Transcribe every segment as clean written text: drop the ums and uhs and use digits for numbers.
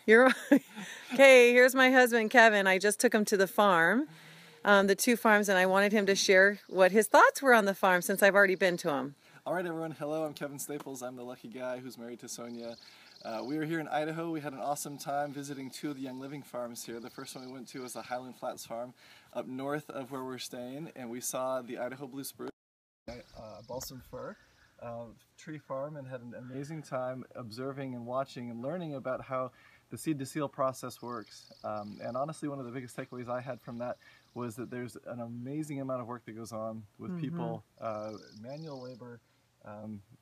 You're okay. Here's my husband, Kevin. I just took him to the farm, the two farms, and I wanted him to share what his thoughts were on the farm since I've already been to him. All right, everyone. Hello, I'm Kevin Staples. I'm the lucky guy who's married to Sonia. We were here in Idaho. We had an awesome time visiting two of the Young Living farms here. The first one we went to was the Highland Flats farm up north of where we're staying, and we saw the Idaho Blue Spruce, balsam fir tree farm, and had an amazing time observing and watching and learning about how the seed to seal process works. And honestly, one of the biggest takeaways I had from that was that there's an amazing amount of work that goes on with people, manual labor,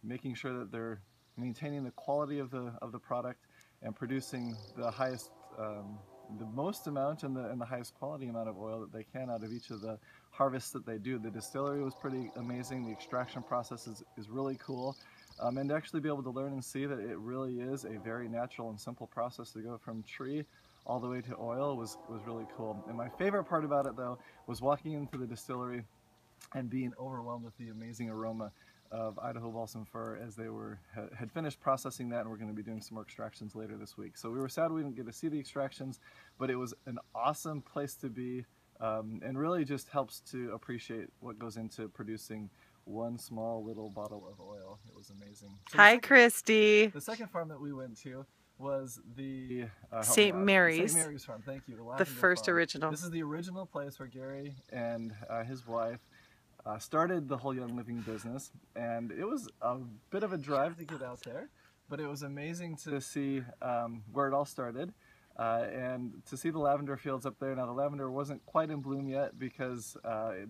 making sure that they're maintaining the quality of the product and producing the highest, the most amount and the highest quality amount of oil that they can out of each of the harvests that they do. The distillery was pretty amazing. The extraction process is really cool. And to actually be able to learn and see that it really is a very natural and simple process to go from tree all the way to oil was really cool. And my favorite part about it, though, was walking into the distillery and being overwhelmed with the amazing aroma of Idaho balsam fir as they had finished processing that, and we're going to be doing some more extractions later this week. So we were sad we didn't get to see the extractions, but it was an awesome place to be, and really just helps to appreciate what goes into producing one small little bottle of oil. It was amazing. So Hi, Christy. The second farm that we went to was the St. Mary's. St. Mary's farm. Thank you. The first farm. original. This is the original place where Gary and his wife started the whole Young Living business, and it was a bit of a drive to get out there, but it was amazing to see where it all started. And to see the lavender fields up there. Now the lavender wasn't quite in bloom yet because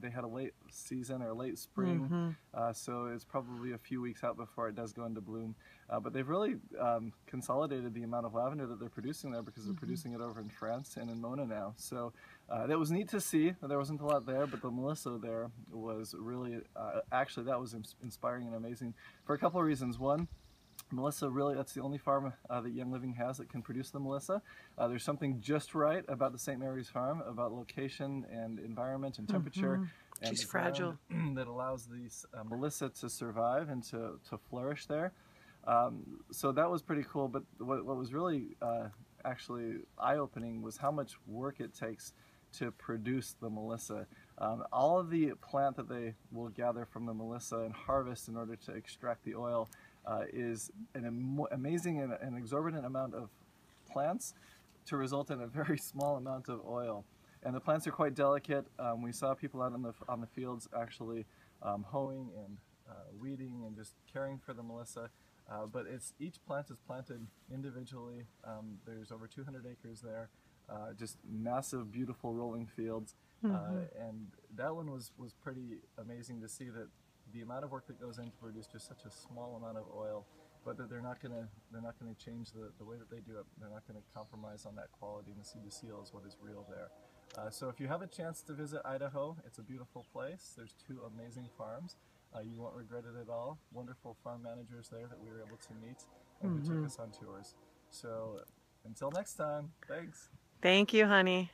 they had a late season or late spring, so it's probably a few weeks out before it does go into bloom. But they've really consolidated the amount of lavender that they're producing there because they're producing it over in France and in Mona now. So that was neat to see. There wasn't a lot there, but the Melissa there was really, actually that was inspiring and amazing for a couple of reasons. One, Melissa, really, that's the only farm that Young Living has that can produce the Melissa. There's something just right about the St. Mary's farm, about location and environment and temperature. She's fragile. That allows the Melissa to survive and to flourish there. So that was pretty cool, but what was really actually eye-opening was how much work it takes to produce the Melissa. All of the plant that they will gather from the Melissa and harvest in order to extract the oil is an amazing and exorbitant amount of plants to result in a very small amount of oil. And the plants are quite delicate. We saw people out on the fields actually hoeing and weeding and just caring for the Melissa. But each plant is planted individually. There's over 200 acres there, just massive, beautiful rolling fields. And that one was pretty amazing to see that the amount of work that goes in to produce just such a small amount of oil, but that they're not gonna change the way that they do it. They're not gonna compromise on that quality, and the seed to seal is what is real there. So if you have a chance to visit Idaho, it's a beautiful place. There's two amazing farms. You won't regret it at all. Wonderful farm managers there that we were able to meet and who took us on tours. So until next time, thanks. Thank you, honey.